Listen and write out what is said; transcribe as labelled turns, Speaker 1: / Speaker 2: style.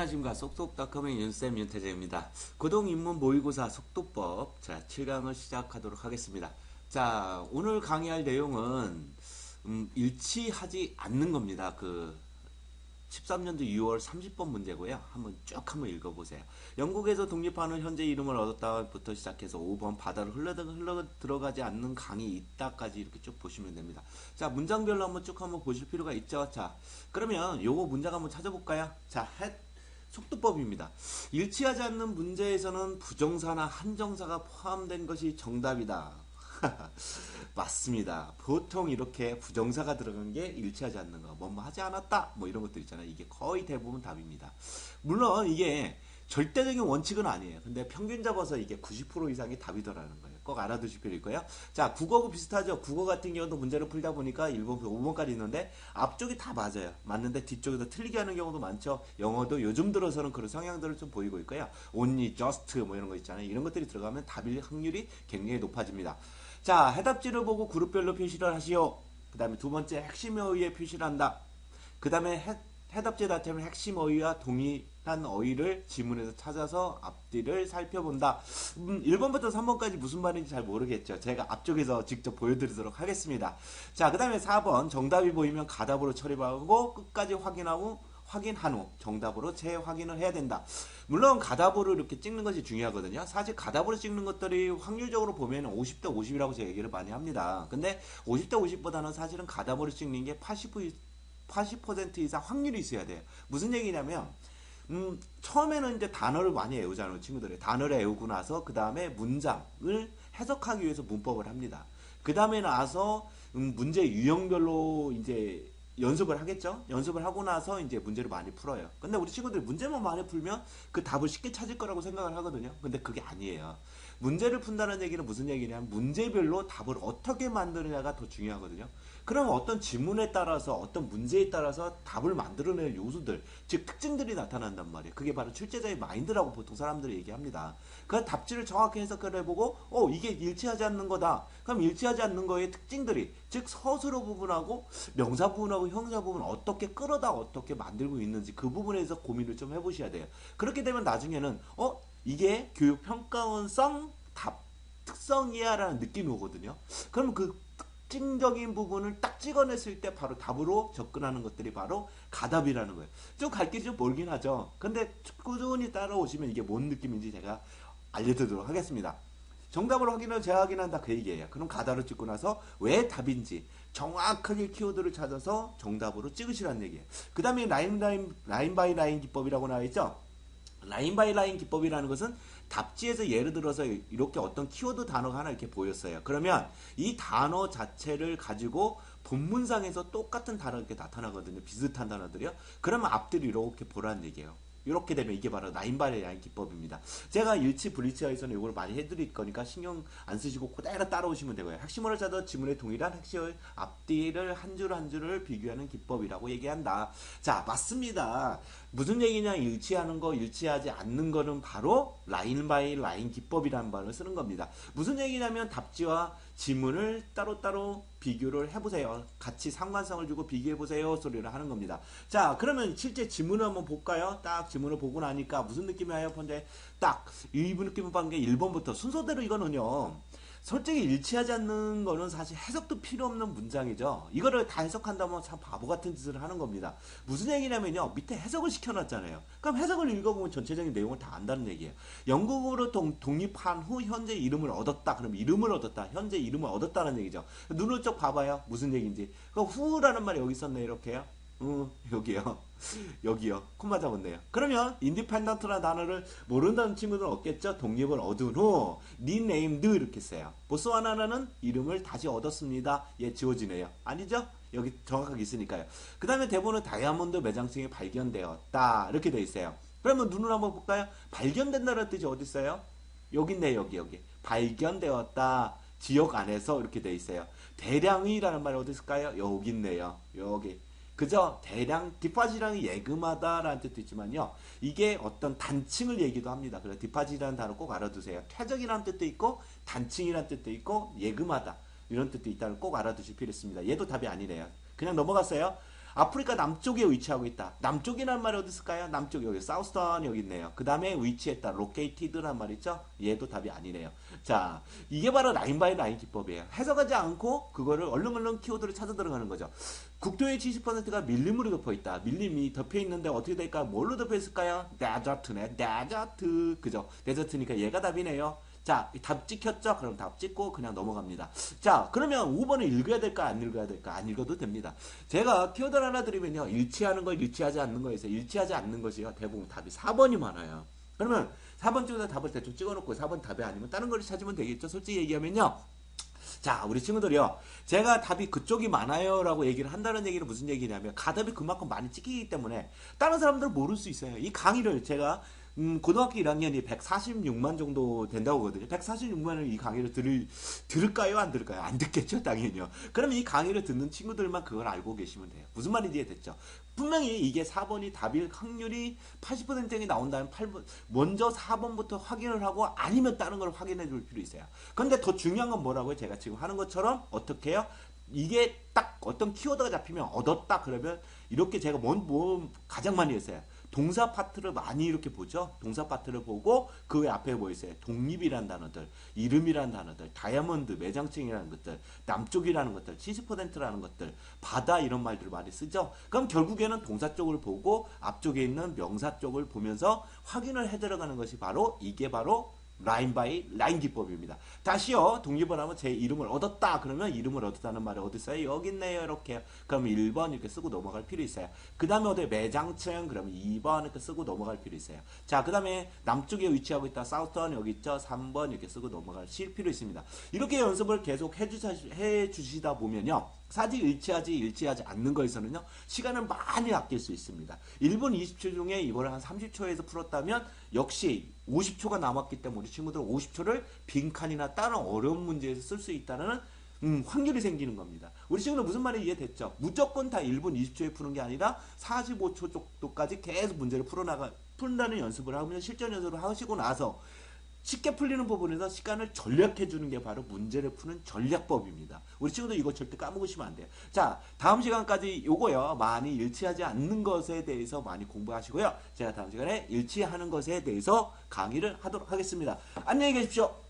Speaker 1: 안녕하십니까. 속속닷컴의 윤쌤 윤태재입니다. 고등인문 모의고사 속도법 7강을 시작하도록 하겠습니다. 자, 오늘 강의할 내용은 일치하지 않는 겁니다. 13년도 6월 30번 문제고요. 한번 읽어보세요. 영국에서 독립하는 현재 이름을 얻었다부터 시작해서 5번 바다를 흘러 들어가지 않는 강이 있다까지 이렇게 쭉 보시면 됩니다. 자, 문장별로 한번 보실 필요가 있죠. 자, 그러면 요거 문장 한번 찾아볼까요? 자, 속도법입니다. 일치하지 않는 문제에서는 부정사나 한정사가 포함된 것이 정답이다. 맞습니다. 보통 이렇게 부정사가 들어간 게 일치하지 않는 거, 뭐뭐 하지 않았다, 뭐 이런 것들 있잖아요. 이게 거의 대부분 답입니다. 물론 이게 절대적인 원칙은 아니에요. 근데 평균 잡아서 이게 90% 이상이 답이더라는 거예요. 꼭 알아두실 필요 있고요. 자, 국어하고 비슷하죠. 국어 같은 경우도 문제를 풀다 보니까 1번부터 5번까지 있는데 앞쪽이 다 맞아요. 맞는데 뒤쪽에서 틀리게 하는 경우도 많죠. 영어도 요즘 들어서는 그런 성향들을 좀 보이고 있고요. only, just 뭐 이런 거 있잖아요. 이런 것들이 들어가면 답일 확률이 굉장히 높아집니다. 자, 해답지를 보고 그룹별로 표시를 하시오. 그 다음에 두 번째 핵심 어휘에 표시를 한다. 그 다음에 해답지에 나타나는 핵심 어휘와 동일한 어휘를 지문에서 찾아서 앞뒤를 살펴본다. 1번부터 3번까지 무슨 말인지 잘 모르겠죠. 제가 앞쪽에서 직접 보여드리도록 하겠습니다. 자, 그 다음에 4번 정답이 보이면 가답으로 처리하고 끝까지 확인한 후 정답으로 재확인을 해야 된다. 물론 가답으로 이렇게 찍는 것이 중요하거든요. 사실 가답으로 찍는 것들이 확률적으로 보면 50대 50이라고 제가 얘기를 많이 합니다. 근데 50대 50보다는 사실은 가답으로 찍는 게 80% 이상 확률이 있어야 돼요. 무슨 얘기냐면 처음에는 이제 단어를 많이 외우잖아요. 친구들이 단어를 외우고 나서 그 다음에 문장을 해석하기 위해서 문법을 합니다. 그 다음에 나서 문제 유형별로 이제 연습을 하겠죠? 연습을 하고 나서 이제 문제를 많이 풀어요. 근데 우리 친구들이 문제만 많이 풀면 그 답을 쉽게 찾을 거라고 생각을 하거든요. 근데 그게 아니에요. 문제를 푼다는 얘기는 무슨 얘기냐면 문제별로 답을 어떻게 만드느냐가 더 중요하거든요. 그럼 어떤 지문에 따라서 어떤 문제에 따라서 답을 만들어낼 요소들, 즉 특징들이 나타난단 말이에요. 그게 바로 출제자의 마인드라고 보통 사람들이 얘기합니다. 그 답지를 정확히 해석을 해보고 이게 일치하지 않는 거다. 그럼 일치하지 않는 거의 특징들이, 즉 서술어 부분하고 명사 부분하고 형사 부분 어떻게 끌어다 어떻게 만들고 있는지 그 부분에서 고민을 좀 해보셔야 돼요. 그렇게 되면 나중에는 이게 교육평가원성 답 특성이야 라는 느낌이 오거든요. 그럼 그 특징적인 부분을 딱 찍어냈을 때 바로 답으로 접근하는 것들이 바로 가답이라는 거예요. 좀 갈 길이 좀 멀긴 하죠. 근데 꾸준히 따라오시면 이게 뭔 느낌인지 제가 알려드리도록 하겠습니다. 정답을 재확인한다 그 얘기예요. 그럼 가답을 찍고 나서 왜 답인지 정확하게 키워드를 찾아서 정답으로 찍으시라는 얘기예요. 그 다음에 라인 바이 라인 기법이라고 나와 있죠. 라인 바이 라인 기법이라는 것은 답지에서 예를 들어서 이렇게 어떤 키워드 단어가 하나 이렇게 보였어요. 그러면 이 단어 자체를 가지고 본문상에서 똑같은 단어가 이렇게 나타나거든요. 비슷한 단어들이요. 그러면 앞뒤를 이렇게 보라는 얘기예요. 이렇게 되면 이게 바로 라인 바이 라인 기법입니다. 제가 일치 불일치에서는 이걸 많이 해드릴 거니까 신경 안 쓰시고 그대로 따라오시면 되고요. 핵심어를 찾아 지문의 동일한 핵심의 앞뒤를 한 줄 한 줄을 비교하는 기법이라고 얘기한다. 자, 맞습니다. 무슨 얘기냐? 일치하는 거, 일치하지 않는 거는 바로 라인 바이 라인 기법이라는 말을 쓰는 겁니다. 무슨 얘기냐면 답지와 지문을 따로따로 비교를 해보세요. 같이 상관성을 주고 비교해보세요 소리를 하는 겁니다. 자, 그러면 실제 지문을 한번 볼까요? 딱 지문을 보고 나니까 무슨 느낌이 와요? 근데 딱 이 느낌을 받는 게 1번부터 순서대로 이거는요. 솔직히 일치하지 않는 거는 사실 해석도 필요 없는 문장이죠. 이거를 다 해석한다면 참 바보 같은 짓을 하는 겁니다. 무슨 얘기냐면요. 밑에 해석을 시켜놨잖아요. 그럼 해석을 읽어보면 전체적인 내용을 다 안다는 얘기예요. 영국으로 독립한 후 현재 이름을 얻었다. 그럼 이름을 얻었다. 현재 이름을 얻었다는 얘기죠. 눈을 쭉 봐봐요. 무슨 얘기인지. 그 후라는 말이 여기 있었네. 이렇게요. 여기요. 여기요. 콤마 잡았네요. 그러면 인디펜던트라는 단어를 모른다는 친구들은 없겠죠. 독립을 얻은 후 리네임드 이렇게 써요. 보스와나라는 이름을 다시 얻었습니다. 예, 지워지네요. 아니죠? 여기 정확하게 있으니까요. 그 다음에 대본은 다이아몬드 매장층에 발견되었다 이렇게 돼 있어요. 그러면 눈을 한번 볼까요? 발견된다는 뜻이 어디 있어요? 여기 있네. 여기 발견되었다. 지역 안에서 이렇게 돼 있어요. 대량이라는 말이 어디 있을까요? 여기 있네요. 여기. 그죠? 대량, 디파짓이라는 예금하다라는 뜻도 있지만요. 이게 어떤 단층을 얘기도 합니다. 그래서 디파짓이라는 단어 꼭 알아두세요. 퇴적이라는 뜻도 있고, 단층이라는 뜻도 있고, 예금하다. 이런 뜻도 있다는 꼭 알아두실 필요 있습니다. 얘도 답이 아니네요. 그냥 넘어갔어요. 아프리카 남쪽에 위치하고 있다. 남쪽이란 말이 어디 있을까요? 남쪽 여기 사우스턴 여기 있네요. 그 다음에 위치했다. 로케이티드란 말 있죠? 얘도 답이 아니네요. 자, 이게 바로 라인 바이 라인 기법이에요. 해석하지 않고 그거를 얼른얼른 키워드를 찾아 들어가는 거죠. 국토의 70%가 밀림으로 덮여 있다. 밀림이 덮여 있는데 어떻게 될까? 뭘로 덮여 있을까요? 데저트네. 데저트. 그죠? 데저트니까 얘가 답이네요. 자, 답 찍혔죠? 그럼 답 찍고 그냥 넘어갑니다. 자, 그러면 5번을 읽어야 될까? 안 읽어야 될까? 안 읽어도 됩니다. 제가 키워드를 하나 드리면요. 일치하는 거, 일치하지 않는 거에서 일치하지 않는 것이요. 대부분 답이 4번이 많아요. 그러면 4번 쪽에다 답을 대충 찍어놓고 4번 답이 아니면 다른 거를 찾으면 되겠죠. 솔직히 얘기하면요. 자, 우리 친구들이요. 제가 답이 그쪽이 많아요 라고 얘기를 한다는 얘기는 무슨 얘기냐면 가답이 그만큼 많이 찍히기 때문에 다른 사람들은 모를 수 있어요. 이 강의를 제가 고등학교 1학년이 146만 정도 된다고 하거든요. 146만을 이 강의를 들을까요? 안 들을까요? 안 듣겠죠, 당연히요. 그러면 이 강의를 듣는 친구들만 그걸 알고 계시면 돼요. 무슨 말인지 이해됐죠? 분명히 이게 4번이 답일 확률이 80%이 나온다면 먼저 4번부터 확인을 하고 아니면 다른 걸 확인해 줄 필요 있어요. 근데 더 중요한 건 뭐라고요? 제가 지금 하는 것처럼 어떻게 해요? 이게 딱 어떤 키워드가 잡히면 얻었다 그러면 이렇게 제가 가장 많이 했어요. 동사 파트를 많이 이렇게 보죠. 동사 파트를 보고 그 외 앞에 뭐 있어요? 독립이라는 단어들, 이름이라는 단어들, 다이아몬드, 매장층이라는 것들, 남쪽이라는 것들, 70%라는 것들, 바다 이런 말들을 많이 쓰죠. 그럼 결국에는 동사 쪽을 보고 앞쪽에 있는 명사 쪽을 보면서 확인을 해 들어가는 것이 바로 이게 바로 라인 바이 라인 기법입니다. 다시요. 독립을 하면 제 이름을 얻었다. 그러면 이름을 얻었다는 말이 어디 있어요? 여기 있네요. 이렇게. 그럼 1번 이렇게 쓰고 넘어갈 필요 있어요. 그 다음에 어디 매장층 그러면 2번 이렇게 쓰고 넘어갈 필요 있어요. 자, 그 다음에 남쪽에 위치하고 있다. 사우스턴 여기 있죠. 3번 이렇게 쓰고 넘어갈 필요 있습니다. 이렇게 연습을 계속 해주시다 보면요. 사실 일치하지 않는 거에서는요. 시간을 많이 아낄 수 있습니다. 1분 20초 중에 이걸 한 30초에서 풀었다면 역시 50초가 남았기 때문에 우리 친구들은 50초를 빈칸이나 다른 어려운 문제에서 쓸 수 있다는 확률이 생기는 겁니다. 우리 친구는 무슨 말인지 이해됐죠? 무조건 다 1분 20초에 푸는 게 아니라 45초 정도까지 계속 문제를 푼다는 연습을 하면 실전 연습을 하시고 나서 쉽게 풀리는 부분에서 시간을 전략해 주는 게 바로 문제를 푸는 전략법입니다. 우리 친구들 이거 절대 까먹으시면 안 돼요. 자, 다음 시간까지 요거요. 많이 일치하지 않는 것에 대해서 많이 공부하시고요. 제가 다음 시간에 일치하는 것에 대해서 강의를 하도록 하겠습니다. 안녕히 계십시오.